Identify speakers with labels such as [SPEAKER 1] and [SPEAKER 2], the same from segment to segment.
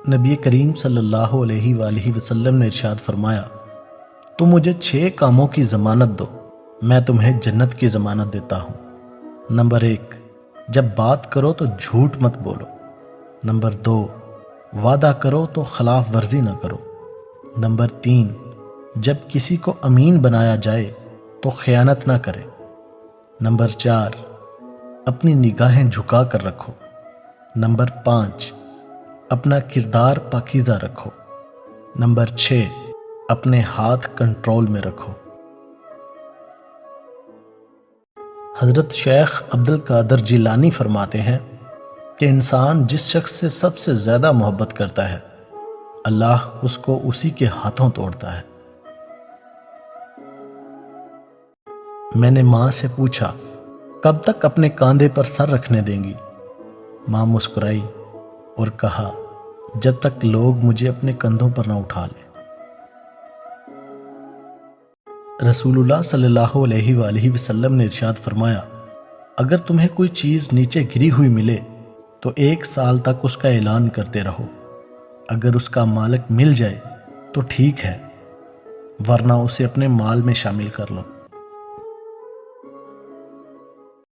[SPEAKER 1] نبی کریم صلی اللہ علیہ وآلہ وسلم نے ارشاد فرمایا، تم مجھے 6 کاموں کی ضمانت دو، میں تمہیں جنت کی ضمانت دیتا ہوں۔ نمبر 1، جب بات کرو تو جھوٹ مت بولو۔ نمبر 2، وعدہ کرو تو خلاف ورزی نہ کرو۔ نمبر 3، جب کسی کو امین بنایا جائے تو خیانت نہ کرے۔ نمبر 4، اپنی نگاہیں جھکا کر رکھو۔ نمبر 5، اپنا کردار پاکیزہ رکھو۔ نمبر 6، اپنے ہاتھ کنٹرول میں رکھو۔ حضرت شیخ عبد القادر جیلانی فرماتے ہیں کہ انسان جس شخص سے سب سے زیادہ محبت کرتا ہے، اللہ اس کو اسی کے ہاتھوں توڑتا ہے۔ میں نے ماں سے پوچھا، کب تک اپنے کاندھے پر سر رکھنے دیں گی؟ ماں مسکرائی اور کہا، جب تک لوگ مجھے اپنے کندھوں پر نہ اٹھا لیں۔ رسول اللہ صلی اللہ علیہ وآلہ وسلم نے ارشاد فرمایا، اگر تمہیں کوئی چیز نیچے گری ہوئی ملے تو 1 سال تک اس کا اعلان کرتے رہو۔ اگر اس کا مالک مل جائے تو ٹھیک ہے، ورنہ اسے اپنے مال میں شامل کر لو۔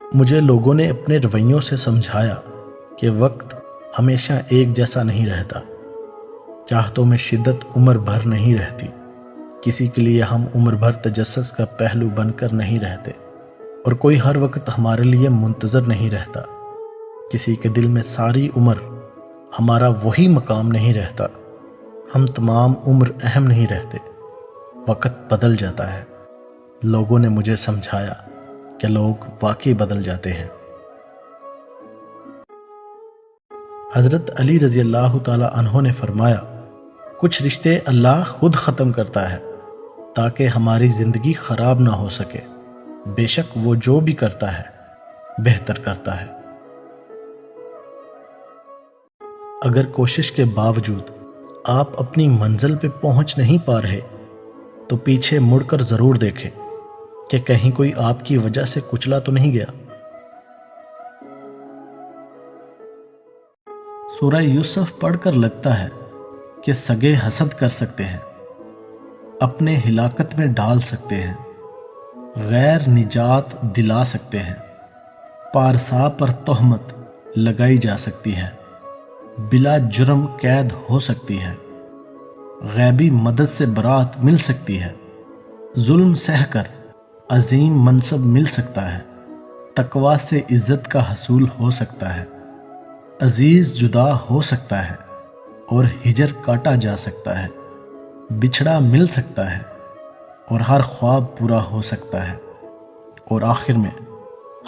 [SPEAKER 1] مجھے لوگوں نے اپنے رویوں سے سمجھایا کہ وقت ہمیشہ ایک جیسا نہیں رہتا، چاہتوں میں شدت عمر بھر نہیں رہتی، کسی کے لیے ہم عمر بھر تجسس کا پہلو بن کر نہیں رہتے، اور کوئی ہر وقت ہمارے لیے منتظر نہیں رہتا، کسی کے دل میں ساری عمر ہمارا وہی مقام نہیں رہتا، ہم تمام عمر اہم نہیں رہتے، وقت بدل جاتا ہے۔ لوگوں نے مجھے سمجھایا کہ لوگ واقعی بدل جاتے ہیں۔ حضرت علی رضی اللہ تعالی عنہ نے فرمایا، کچھ رشتے اللہ خود ختم کرتا ہے تاکہ ہماری زندگی خراب نہ ہو سکے، بے شک وہ جو بھی کرتا ہے بہتر کرتا ہے۔ اگر کوشش کے باوجود آپ اپنی منزل پہ پہنچ نہیں پا رہے تو پیچھے مڑ کر ضرور دیکھیں کہ کہیں کوئی آپ کی وجہ سے کچلا تو نہیں گیا۔ سورہ یوسف پڑھ کر لگتا ہے کہ سگے حسد کر سکتے ہیں، اپنے ہلاکت میں ڈال سکتے ہیں، غیر نجات دلا سکتے ہیں، پارسا پر تہمت لگائی جا سکتی ہے، بلا جرم قید ہو سکتی ہے، غیبی مدد سے برات مل سکتی ہے، ظلم سہ کر عظیم منصب مل سکتا ہے، تقوی سے عزت کا حصول ہو سکتا ہے، عزیز جدا ہو سکتا ہے اور ہجر کاٹا جا سکتا ہے، بچھڑا مل سکتا ہے اور ہر خواب پورا ہو سکتا ہے، اور آخر میں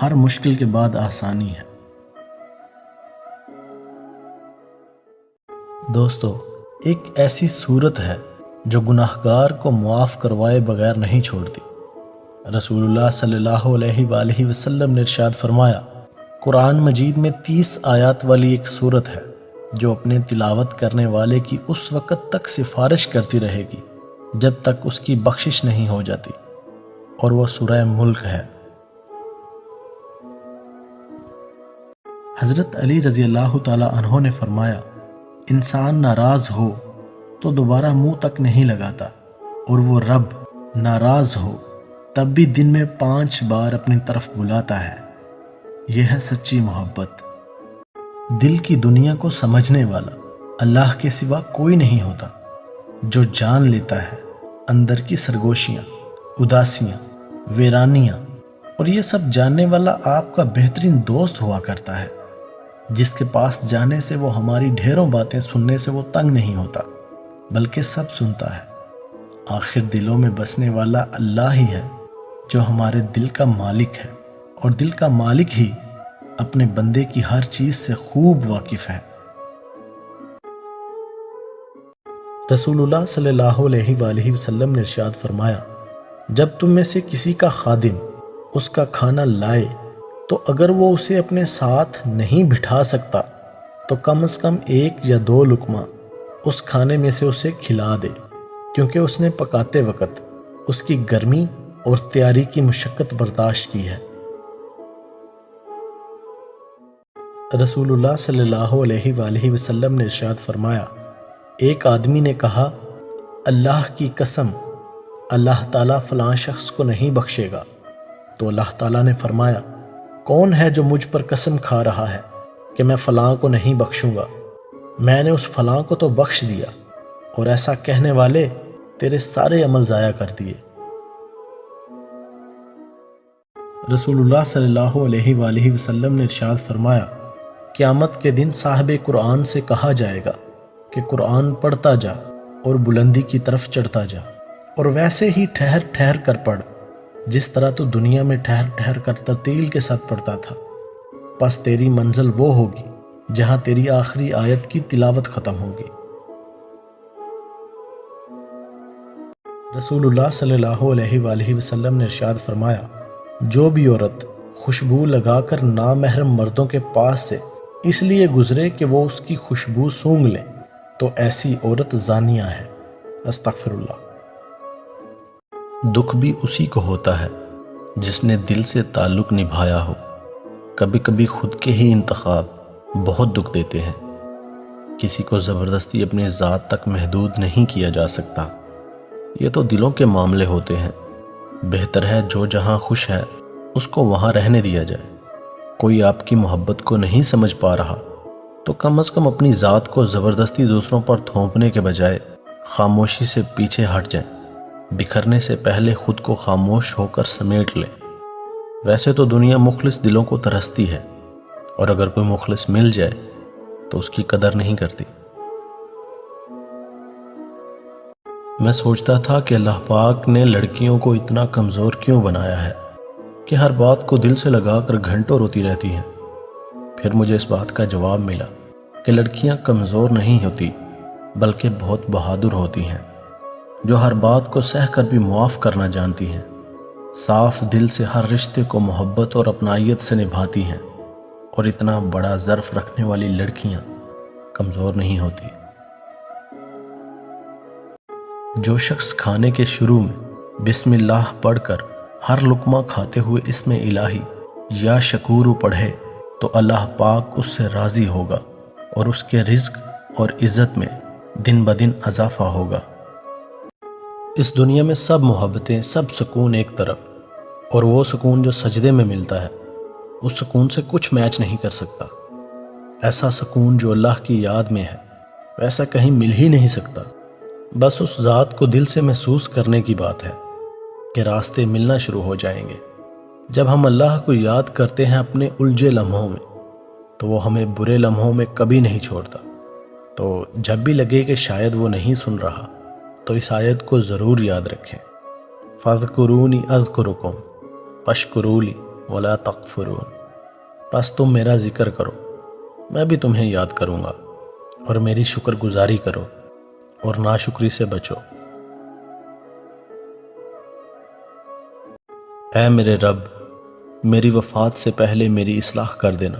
[SPEAKER 1] ہر مشکل کے بعد آسانی ہے۔ دوستو، ایک ایسی صورت ہے جو گناہگار کو معاف کروائے بغیر نہیں چھوڑتی۔ رسول اللہ صلی اللہ علیہ وآلہ وسلم نے ارشاد فرمایا، قرآن مجید میں 30 آیات والی ایک صورت ہے جو اپنے تلاوت کرنے والے کی اس وقت تک سفارش کرتی رہے گی جب تک اس کی بخشش نہیں ہو جاتی، اور وہ سورہ ملک ہے۔ حضرت علی رضی اللہ تعالی عنہ نے فرمایا، انسان ناراض ہو تو دوبارہ منہ تک نہیں لگاتا، اور وہ رب ناراض ہو تب بھی دن میں 5 بار اپنی طرف بلاتا ہے۔ یہ ہے سچی محبت۔ دل کی دنیا کو سمجھنے والا اللہ کے سوا کوئی نہیں ہوتا، جو جان لیتا ہے اندر کی سرگوشیاں، اداسیاں، ویرانیاں، اور یہ سب جاننے والا آپ کا بہترین دوست ہوا کرتا ہے، جس کے پاس جانے سے وہ ہماری ڈھیروں باتیں سننے سے وہ تنگ نہیں ہوتا، بلکہ سب سنتا ہے۔ آخر دلوں میں بسنے والا اللہ ہی ہے جو ہمارے دل کا مالک ہے، اور دل کا مالک ہی اپنے بندے کی ہر چیز سے خوب واقف ہے۔ رسول اللہ صلی اللہ علیہ وآلہ وسلم نے ارشاد فرمایا، جب تم میں سے کسی کا خادم اس کا کھانا لائے تو اگر وہ اسے اپنے ساتھ نہیں بٹھا سکتا تو کم از کم 1 یا 2 لقمہ اس کھانے میں سے اسے کھلا دے، کیونکہ اس نے پکاتے وقت اس کی گرمی اور تیاری کی مشقت برداشت کی ہے۔ رسول اللہ صلی اللہ علیہ وآلہ وسلم نے ارشاد فرمایا، ایک آدمی نے کہا اللہ کی قسم اللہ تعالیٰ فلاں شخص کو نہیں بخشے گا، تو اللہ تعالیٰ نے فرمایا کون ہے جو مجھ پر قسم کھا رہا ہے کہ میں فلاں کو نہیں بخشوں گا؟ میں نے اس فلاں کو تو بخش دیا، اور ایسا کہنے والے تیرے سارے عمل ضائع کر دیے۔ رسول اللہ صلی اللہ علیہ وآلہ وسلم نے ارشاد فرمایا قیامت کے دن صاحب قرآن سے کہا جائے گا کہ قرآن پڑھتا جا اور بلندی کی طرف چڑھتا جا، اور ویسے ہی ٹھہر ٹھہر کر پڑھ جس طرح تو دنیا میں ٹھہر ٹھہر کر ترتیل کے ساتھ پڑھتا تھا، پس تیری منزل وہ ہوگی جہاں تیری آخری آیت کی تلاوت ختم ہوگی۔ رسول اللہ صلی اللہ علیہ وآلہ وسلم نے ارشاد فرمایا جو بھی عورت خوشبو لگا کر نامحرم مردوں کے پاس سے اس لیے گزرے کہ وہ اس کی خوشبو سونگھ لیں تو ایسی عورت زانیہ ہے۔ استغفر اللہ۔ دکھ بھی اسی کو ہوتا ہے جس نے دل سے تعلق نبھایا ہو۔ کبھی کبھی خود کے ہی انتخاب بہت دکھ دیتے ہیں۔ کسی کو زبردستی اپنی ذات تک محدود نہیں کیا جا سکتا، یہ تو دلوں کے معاملے ہوتے ہیں۔ بہتر ہے جو جہاں خوش ہے اس کو وہاں رہنے دیا جائے۔ کوئی آپ کی محبت کو نہیں سمجھ پا رہا تو کم از کم اپنی ذات کو زبردستی دوسروں پر تھوپنے کے بجائے خاموشی سے پیچھے ہٹ جائیں۔ بکھرنے سے پہلے خود کو خاموش ہو کر سمیٹ لیں۔ ویسے تو دنیا مخلص دلوں کو ترستی ہے، اور اگر کوئی مخلص مل جائے تو اس کی قدر نہیں کرتی۔ میں سوچتا تھا کہ اللہ پاک نے لڑکیوں کو اتنا کمزور کیوں بنایا ہے کہ ہر بات کو دل سے لگا کر گھنٹوں روتی رہتی ہیں۔ پھر مجھے اس بات کا جواب ملا کہ لڑکیاں کمزور نہیں ہوتی بلکہ بہت بہادر ہوتی ہیں، جو ہر بات کو سہ کر بھی معاف کرنا جانتی ہیں، صاف دل سے ہر رشتے کو محبت اور اپنائیت سے نبھاتی ہیں، اور اتنا بڑا ظرف رکھنے والی لڑکیاں کمزور نہیں ہوتی۔ جو شخص کھانے کے شروع میں بسم اللہ پڑھ کر ہر لقمہ کھاتے ہوئے اسم الہی یا شکور پڑھے تو اللہ پاک اس سے راضی ہوگا اور اس کے رزق اور عزت میں دن بدن اضافہ ہوگا۔ اس دنیا میں سب محبتیں، سب سکون ایک طرف، اور وہ سکون جو سجدے میں ملتا ہے اس سکون سے کچھ میچ نہیں کر سکتا۔ ایسا سکون جو اللہ کی یاد میں ہے ویسا کہیں مل ہی نہیں سکتا۔ بس اس ذات کو دل سے محسوس کرنے کی بات ہے کہ راستے ملنا شروع ہو جائیں گے۔ جب ہم اللہ کو یاد کرتے ہیں اپنے الجھے لمحوں میں تو وہ ہمیں برے لمحوں میں کبھی نہیں چھوڑتا۔ تو جب بھی لگے کہ شاید وہ نہیں سن رہا تو اس آیت کو ضرور یاد رکھیں، فَاذْكُرُونِي أَذْكُرُكُمْ وَاشْكُرُوا لِي وَلَا تَكْفُرُونِ۔ بس تم میرا ذکر کرو، میں بھی تمہیں یاد کروں گا، اور میری شکر گزاری کرو اور ناشکری سے بچو۔ اے میرے رب، میری وفات سے پہلے میری اصلاح کر دینا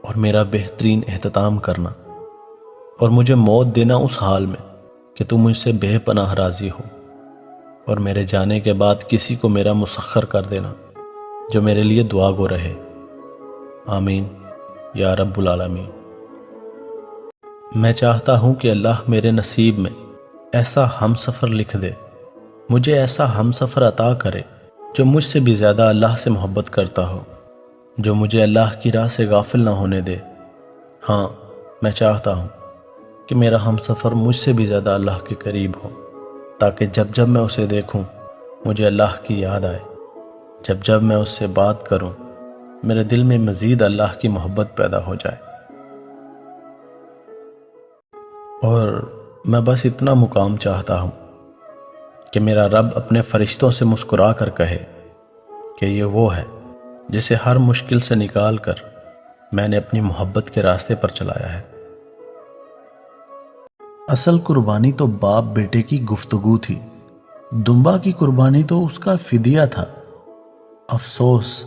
[SPEAKER 1] اور میرا بہترین اہتمام کرنا، اور مجھے موت دینا اس حال میں کہ تم مجھ سے بے پناہ راضی ہو، اور میرے جانے کے بعد کسی کو میرا مسخر کر دینا جو میرے لیے دعا گو رہے۔ آمین یا رب العالمین۔ میں چاہتا ہوں کہ اللہ میرے نصیب میں ایسا ہم سفر لکھ دے، مجھے ایسا ہم سفر عطا کرے جو مجھ سے بھی زیادہ اللہ سے محبت کرتا ہو، جو مجھے اللہ کی راہ سے غافل نہ ہونے دے۔ ہاں، میں چاہتا ہوں کہ میرا ہم سفر مجھ سے بھی زیادہ اللہ کے قریب ہو، تاکہ جب جب میں اسے دیکھوں مجھے اللہ کی یاد آئے، جب جب میں اس سے بات کروں میرے دل میں مزید اللہ کی محبت پیدا ہو جائے۔ اور میں بس اتنا مقام چاہتا ہوں کہ میرا رب اپنے فرشتوں سے مسکرا کر کہے کہ یہ وہ ہے جسے ہر مشکل سے نکال کر میں نے اپنی محبت کے راستے پر چلایا ہے۔ اصل قربانی تو باپ بیٹے کی گفتگو تھی، دمبا کی قربانی تو اس کا فدیہ تھا۔ افسوس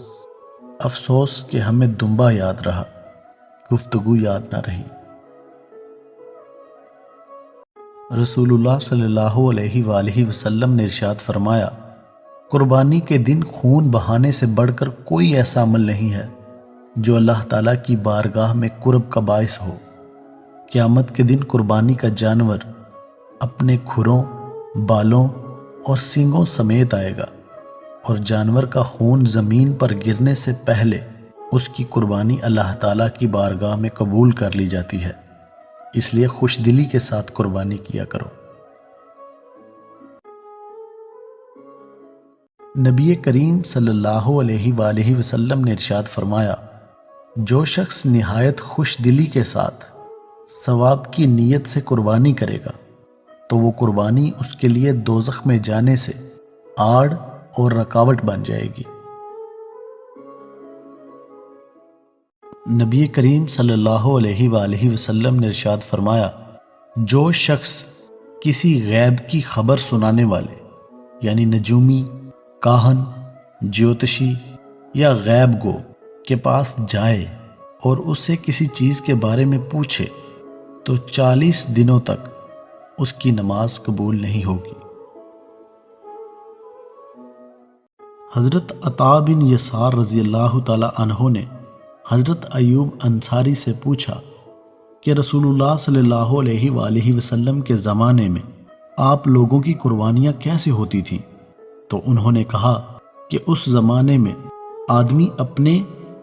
[SPEAKER 1] افسوس کہ ہمیں دمبا یاد رہا، گفتگو یاد نہ رہی۔ رسول اللہ صلی اللہ علیہ وآلہ وسلم نے ارشاد فرمایا قربانی کے دن خون بہانے سے بڑھ کر کوئی ایسا عمل نہیں ہے جو اللہ تعالیٰ کی بارگاہ میں قرب کا باعث ہو قیامت کے دن قربانی کا جانور اپنے کھروں، بالوں اور سینگوں سمیت آئے گا، اور جانور کا خون زمین پر گرنے سے پہلے اس کی قربانی اللہ تعالیٰ کی بارگاہ میں قبول کر لی جاتی ہے، اس لیے خوش دلی کے ساتھ قربانی کیا کرو۔ نبی کریم صلی اللہ علیہ وآلہ وسلم نے ارشاد فرمایا، جو شخص نہایت خوش دلی کے ساتھ ثواب کی نیت سے قربانی کرے گا تو وہ قربانی اس کے لیے دوزخ میں جانے سے آڑ اور رکاوٹ بن جائے گی۔ نبی کریم صلی اللہ علیہ وآلہ وسلم نے ارشاد فرمایا، جو شخص کسی غیب کی خبر سنانے والے یعنی نجومی، کاہن، جیوتشی یا غیب گو کے پاس جائے اور اس سے کسی چیز کے بارے میں پوچھے تو 40 دنوں تک اس کی نماز قبول نہیں ہوگی۔ حضرت عطا بن یسار رضی اللہ تعالی عنہ نے حضرت ایوب انصاری سے پوچھا کہ رسول اللہ صلی اللہ علیہ وآلہ وسلم کے زمانے میں آپ لوگوں کی قربانیاں کیسے ہوتی تھیں؟ تو انہوں نے کہا کہ اس زمانے میں آدمی اپنے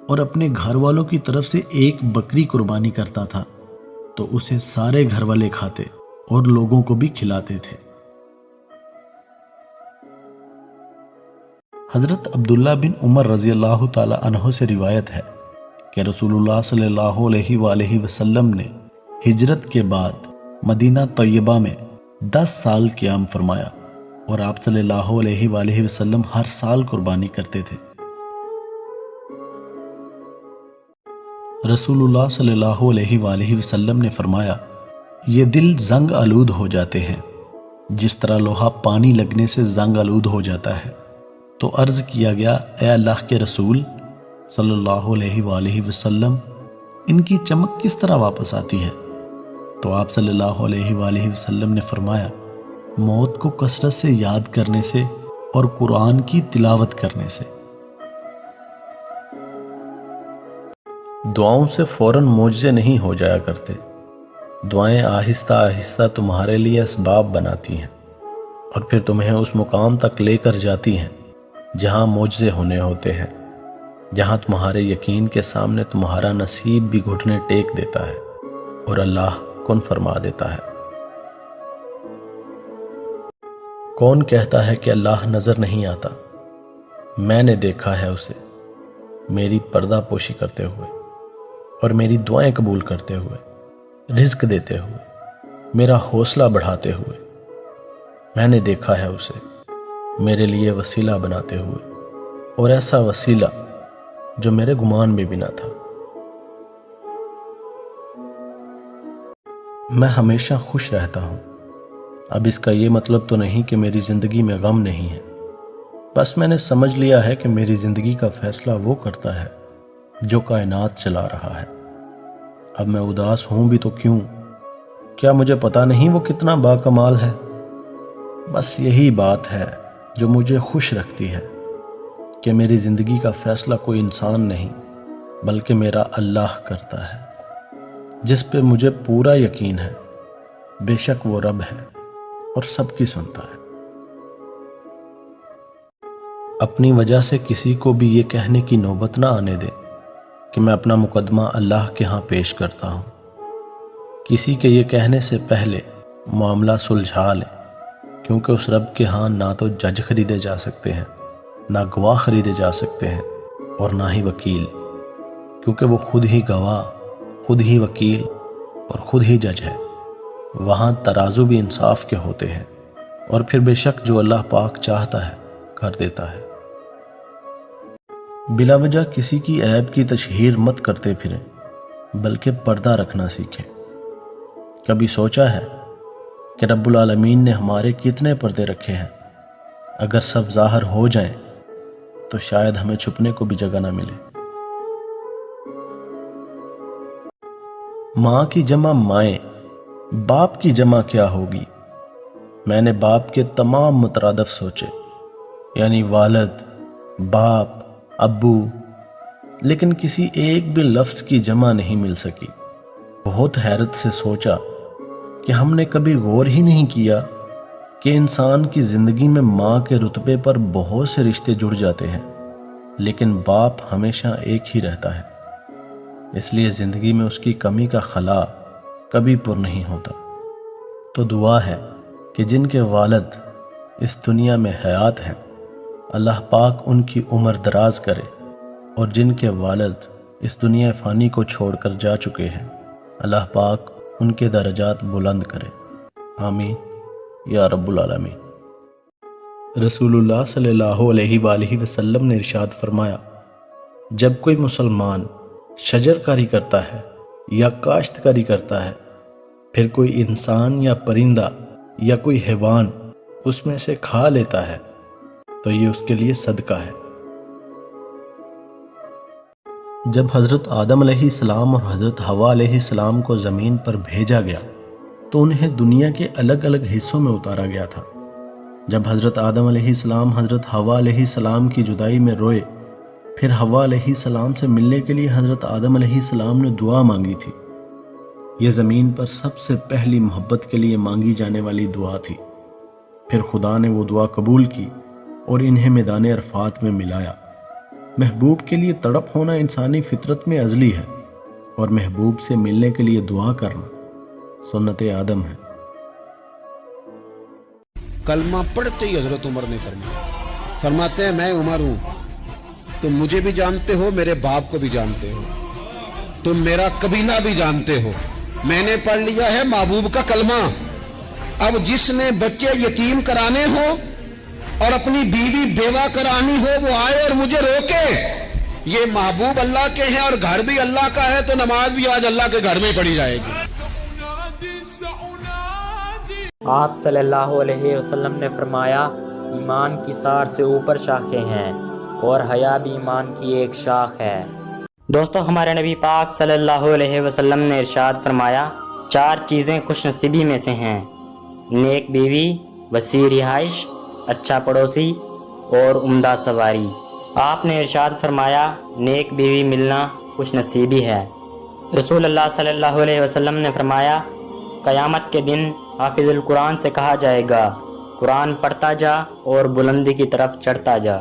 [SPEAKER 1] اور اپنے گھر والوں کی طرف سے ایک بکری قربانی کرتا تھا تو اسے سارے گھر والے کھاتے اور لوگوں کو بھی کھلاتے تھے۔ حضرت عبداللہ بن عمر رضی اللہ تعالی عنہ سے روایت ہے کہ رسول اللہ صلی اللہ علیہ وآلہ وسلم نے ہجرت کے بعد مدینہ طیبہ میں 10 سال قیام فرمایا اور آپ صلی اللہ علیہ وآلہ وسلم ہر سال قربانی کرتے تھے۔ رسول اللہ صلی اللہ علیہ وآلہ وسلم نے فرمایا، یہ دل زنگ آلود ہو جاتے ہیں جس طرح لوہا پانی لگنے سے زنگ آلود ہو جاتا ہے۔ تو عرض کیا گیا، اے اللہ کے رسول صلی اللہ علیہ وآلہ وسلم، ان کی چمک کس طرح واپس آتی ہے؟ تو آپ صلی اللہ علیہ وآلہ وسلم نے فرمایا، موت کو کثرت سے یاد کرنے سے اور قرآن کی تلاوت کرنے سے۔ دعاؤں سے فوراً معجزے نہیں ہو جایا کرتے، دعائیں آہستہ آہستہ تمہارے لیے اسباب بناتی ہیں اور پھر تمہیں اس مقام تک لے کر جاتی ہیں جہاں معجزے ہونے ہوتے ہیں، جہاں تمہارے یقین کے سامنے تمہارا نصیب بھی گھٹنے ٹیک دیتا ہے اور اللہ کن فرما دیتا ہے۔ کون کہتا ہے کہ اللہ نظر نہیں آتا؟ میں نے دیکھا ہے اسے، میری پردہ پوشی کرتے ہوئے اور میری دعائیں قبول کرتے ہوئے، رزق دیتے ہوئے، میرا حوصلہ بڑھاتے ہوئے۔ میں نے دیکھا ہے اسے میرے لیے وسیلہ بناتے ہوئے، اور ایسا وسیلہ جو میرے گمان میں بھی نہ تھا۔ میں ہمیشہ خوش رہتا ہوں۔ اب اس کا یہ مطلب تو نہیں کہ میری زندگی میں غم نہیں ہے، بس میں نے سمجھ لیا ہے کہ میری زندگی کا فیصلہ وہ کرتا ہے جو کائنات چلا رہا ہے۔ اب میں اداس ہوں بھی تو کیوں؟ کیا مجھے پتا نہیں وہ کتنا باکمال ہے؟ بس یہی بات ہے جو مجھے خوش رکھتی ہے کہ میری زندگی کا فیصلہ کوئی انسان نہیں بلکہ میرا اللہ کرتا ہے، جس پہ مجھے پورا یقین ہے۔ بے شک وہ رب ہے اور سب کی سنتا ہے۔ اپنی وجہ سے کسی کو بھی یہ کہنے کی نوبت نہ آنے دے کہ میں اپنا مقدمہ اللہ کے ہاں پیش کرتا ہوں۔ کسی کے یہ کہنے سے پہلے معاملہ سلجھا لیں، کیونکہ اس رب کے ہاں نہ تو جج خریدے جا سکتے ہیں، نہ گواہ خریدے جا سکتے ہیں، اور نہ ہی وکیل، کیونکہ وہ خود ہی گواہ، خود ہی وکیل اور خود ہی جج ہے۔ وہاں ترازو بھی انصاف کے ہوتے ہیں، اور پھر بے شک جو اللہ پاک چاہتا ہے کر دیتا ہے۔ بلا وجہ کسی کی عیب کی تشہیر مت کرتے پھریں، بلکہ پردہ رکھنا سیکھیں۔ کبھی سوچا ہے کہ رب العالمین نے ہمارے کتنے پردے رکھے ہیں؟ اگر سب ظاہر ہو جائیں تو شاید ہمیں چھپنے کو بھی جگہ نہ ملے۔ ماں کی جمع مائیں، باپ کی جمع کیا ہوگی؟ میں نے باپ کے تمام مترادف سوچے، یعنی والد، باپ، ابو، لیکن کسی ایک بھی لفظ کی جمع نہیں مل سکی۔ بہت حیرت سے سوچا کہ ہم نے کبھی غور ہی نہیں کیا کہ انسان کی زندگی میں ماں کے رتبے پر بہت سے رشتے جڑ جاتے ہیں، لیکن باپ ہمیشہ ایک ہی رہتا ہے، اس لیے زندگی میں اس کی کمی کا خلا کبھی پر نہیں ہوتا۔ تو دعا ہے کہ جن کے والد اس دنیا میں حیات ہیں، اللہ پاک ان کی عمر دراز کرے، اور جن کے والد اس دنیا فانی کو چھوڑ کر جا چکے ہیں، اللہ پاک ان کے درجات بلند کرے، آمین یا رب العالمین۔ رسول اللہ صلی اللہ علیہ وآلہ وسلم نے ارشاد فرمایا، جب کوئی مسلمان شجر کاری کرتا ہے یا کاشتکاری کرتا ہے، پھر کوئی انسان یا پرندہ یا کوئی حیوان اس میں سے کھا لیتا ہے، تو یہ اس کے لیے صدقہ ہے۔ جب حضرت آدم علیہ السلام اور حضرت حوا علیہ السلام کو زمین پر بھیجا گیا تو انہیں دنیا کے الگ الگ حصوں میں اتارا گیا تھا۔ جب حضرت آدم علیہ السلام حضرت حوا علیہ السلام کی جدائی میں روئے، پھر حوا علیہ السلام سے ملنے کے لیے حضرت آدم علیہ السلام نے دعا مانگی تھی۔ یہ زمین پر سب سے پہلی محبت کے لیے مانگی جانے والی دعا تھی۔ پھر خدا نے وہ دعا قبول کی اور انہیں میدان عرفات میں ملایا۔ محبوب کے لیے تڑپ ہونا انسانی فطرت میں ازلی ہے، اور محبوب سے ملنے کے لیے دعا کرنا سنت آدم ہے۔
[SPEAKER 2] کلمہ پڑھتے ہی حضرت عمر نے فرماتے ہیں میں عمر ہوں، تم مجھے بھی جانتے ہو، میرے باپ کو بھی جانتے ہو، تم میرا قبیلہ بھی جانتے ہو، میں نے پڑھ لیا ہے محبوب کا کلمہ۔ اب جس نے بچے یتیم کرانے ہو اور اپنی بیوی بیوہ کرانی ہو، وہ آئے اور مجھے روکے۔ یہ محبوب اللہ کے ہیں اور گھر بھی اللہ کا ہے، تو نماز بھی آج اللہ کے گھر میں پڑھی جائے گی۔
[SPEAKER 3] آپ صلی اللہ علیہ وسلم نے فرمایا، ایمان کی 60 سے اوپر شاخیں ہیں اور حیا بھی ایمان کی ایک شاخ ہے۔ دوستو، ہمارے نبی پاک صلی اللہ علیہ وسلم نے ارشاد فرمایا، 4 چیزیں خوش نصیبی میں سے ہیں: نیک بیوی، وسیع رہائش، اچھا پڑوسی اور عمدہ سواری۔ آپ نے ارشاد فرمایا، نیک بیوی ملنا خوش نصیبی ہے۔ رسول اللہ صلی اللہ علیہ وسلم نے فرمایا، قیامت کے دن حافظ القرآن سے کہا جائے گا، قرآن پڑھتا جا اور بلندی کی طرف چڑھتا جا۔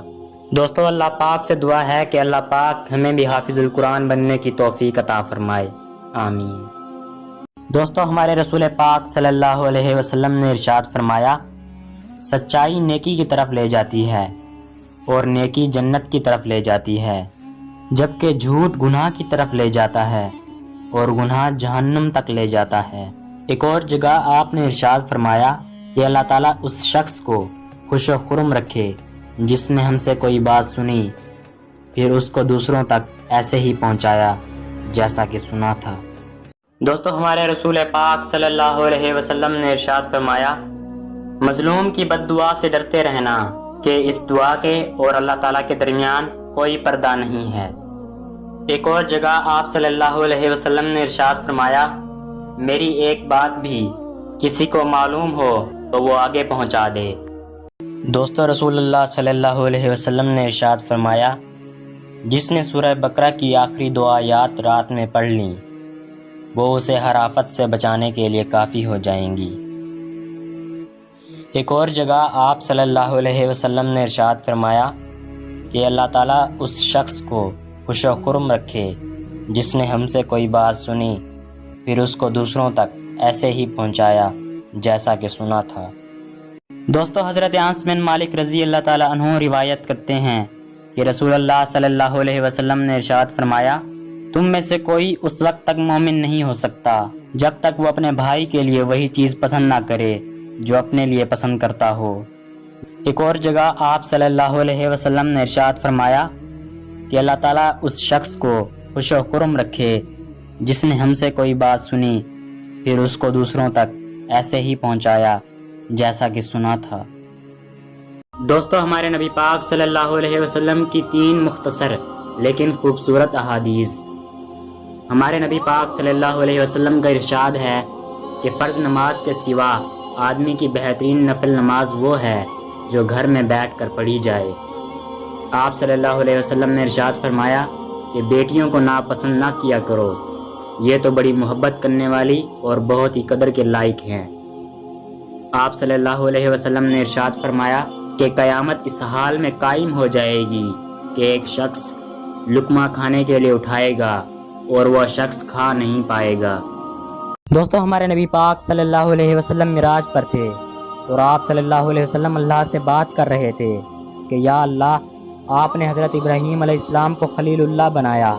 [SPEAKER 3] دوستو، اللہ پاک سے دعا ہے کہ اللہ پاک ہمیں بھی حافظ القرآن بننے کی توفیق عطا فرمائے، آمین۔ دوستو، ہمارے رسول پاک صلی اللہ علیہ وسلم نے ارشاد فرمایا، سچائی نیکی کی طرف لے جاتی ہے اور نیکی جنت کی طرف لے جاتی ہے، جبکہ جھوٹ گناہ کی طرف لے جاتا ہے اور گناہ جہنم تک لے جاتا ہے۔ ایک اور جگہ آپ نے ارشاد فرمایا کہ اللہ تعالیٰ اس شخص کو خوش و خرم رکھے جس نے ہم سے کوئی بات سنی، پھر اس کو دوسروں تک ایسے ہی پہنچایا جیسا کہ سنا تھا۔ دوستو، ہمارے رسول پاک صلی اللہ علیہ وسلم نے ارشاد فرمایا، مظلوم کی بد دعا سے ڈرتے رہنا کہ اس دعا کے اور اللہ تعالیٰ کے درمیان کوئی پردہ نہیں ہے۔ ایک اور جگہ آپ صلی اللہ علیہ وسلم نے ارشاد فرمایا، میری ایک بات بھی کسی کو معلوم ہو تو وہ آگے پہنچا دے۔ دوستو، رسول اللہ صلی اللہ علیہ وسلم نے ارشاد فرمایا، جس نے سورہ بقرہ کی آخری 2 آیات رات میں پڑھ لیں، وہ اسے ہر آفت سے بچانے کے لیے کافی ہو جائیں گی۔ ایک اور جگہ آپ صلی اللہ علیہ وسلم نے ارشاد فرمایا کہ اللہ تعالیٰ اس شخص کو خوش و خرم رکھے جس نے ہم سے کوئی بات سنی، پھر اس کو دوسروں تک ایسے ہی پہنچایا جیسا کہ سنا تھا۔ دوستو، حضرت انس بن مالک رضی اللہ تعالیٰ عنہ روایت کرتے ہیں کہ رسول اللہ صلی اللہ علیہ وسلم نے ارشاد فرمایا، تم میں سے کوئی اس وقت تک مومن نہیں ہو سکتا جب تک وہ اپنے بھائی کے لیے وہی چیز پسند نہ کرے جو اپنے لیے پسند کرتا ہو۔ ایک اور جگہ آپ صلی اللہ علیہ وسلم نے ارشاد فرمایا کہ اللہ تعالیٰ اس شخص کو خوش و خرم رکھے جس نے ہم سے کوئی بات سنی، پھر اس کو دوسروں تک ایسے ہی پہنچایا جیسا کہ سنا تھا۔ دوستو، ہمارے نبی پاک صلی اللہ علیہ وسلم کی 3 مختصر لیکن خوبصورت احادیث۔ ہمارے نبی پاک صلی اللہ علیہ وسلم کا ارشاد ہے کہ فرض نماز کے سوا آدمی کی بہترین نفل نماز وہ ہے جو گھر میں بیٹھ کر پڑھی جائے۔ آپ صلی اللہ علیہ وسلم نے ارشاد فرمایا کہ بیٹیوں کو ناپسند نہ کیا کرو، یہ تو بڑی محبت کرنے والی اور بہت ہی قدر کے لائق ہیں۔ آپ صلی اللہ علیہ وسلم نے ارشاد فرمایا کہ قیامت اس حال میں قائم ہو جائے گی کہ ایک شخص لقمہ کھانے کے لیے اٹھائے گا اور وہ شخص کھا نہیں پائے گا۔ دوستو، ہمارے نبی پاک صلی اللہ علیہ وسلم معراج پر تھے اور آپ صلی اللہ علیہ وسلم اللہ سے بات کر رہے تھے کہ یا اللہ، آپ نے حضرت ابراہیم علیہ السلام کو خلیل اللہ بنایا،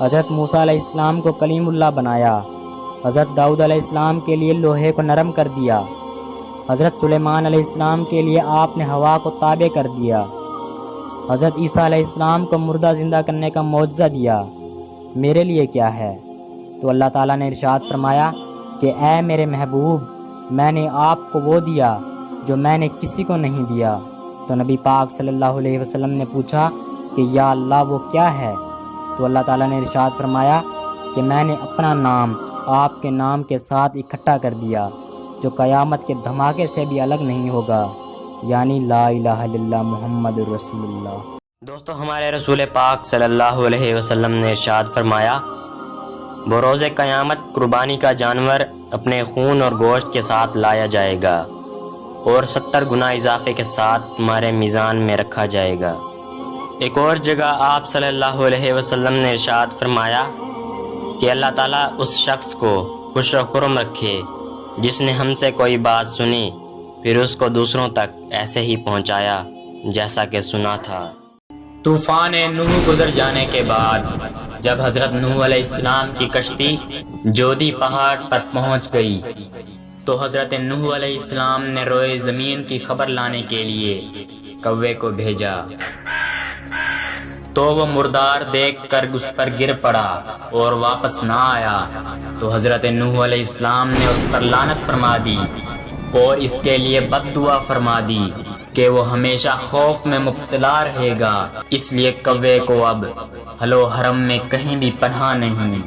[SPEAKER 3] حضرت موسیٰ علیہ السلام کو کلیم اللہ بنایا، حضرت داؤد علیہ السلام کے لیے لوہے کو نرم کر دیا، حضرت سلیمان علیہ السلام کے لیے آپ نے ہوا کو تابع کر دیا، حضرت عیسیٰ علیہ السلام کو مردہ زندہ کرنے کا معجزہ دیا، میرے لیے کیا ہے؟ تو اللہ تعالیٰ نے ارشاد فرمایا کہ اے میرے محبوب، میں نے آپ کو وہ دیا جو میں نے کسی کو نہیں دیا۔ تو نبی پاک صلی اللہ علیہ وسلم نے پوچھا کہ یا اللہ وہ کیا ہے؟ تو اللہ تعالیٰ نے ارشاد فرمایا کہ میں نے اپنا نام آپ کے نام کے ساتھ اکٹھا کر دیا، جو قیامت کے دھماکے سے بھی الگ نہیں ہوگا، یعنی لا الہ الا اللہ محمد رسول اللہ۔ دوستو، ہمارے رسول پاک صلی اللہ علیہ وسلم نے ارشاد فرمایا بروز قیامت قربانی کا جانور اپنے خون اور گوشت کے ساتھ لایا جائے گا اور 70 گنا اضافے کے ساتھ تمہارے میزان میں رکھا جائے گا۔ ایک اور جگہ آپ صلی اللہ علیہ وسلم نے ارشاد فرمایا کہ اللہ تعالیٰ اس شخص کو خوش و خرم رکھے جس نے ہم سے کوئی بات سنی پھر اس کو دوسروں تک ایسے ہی پہنچایا جیسا کہ سنا تھا۔ طوفان نوح گزر جانے کے بعد جب حضرت نوح علیہ السلام کی کشتی جودی پہاڑ پر پہنچ گئی تو حضرت نوح علیہ السلام نے روئے زمین کی خبر لانے کے لیے کوے کو بھیجا تو وہ مردار دیکھ کر اس پر گر پڑا اور واپس نہ آیا، تو حضرت نوح علیہ السلام نے اس پر لعنت فرما دی اور اس کے لیے بد دعا فرما دی کہ وہ ہمیشہ خوف میں مبتلا رہے گا، اس لیے کوے کو اب حل و حرم میں کہیں بھی پناہ نہیں۔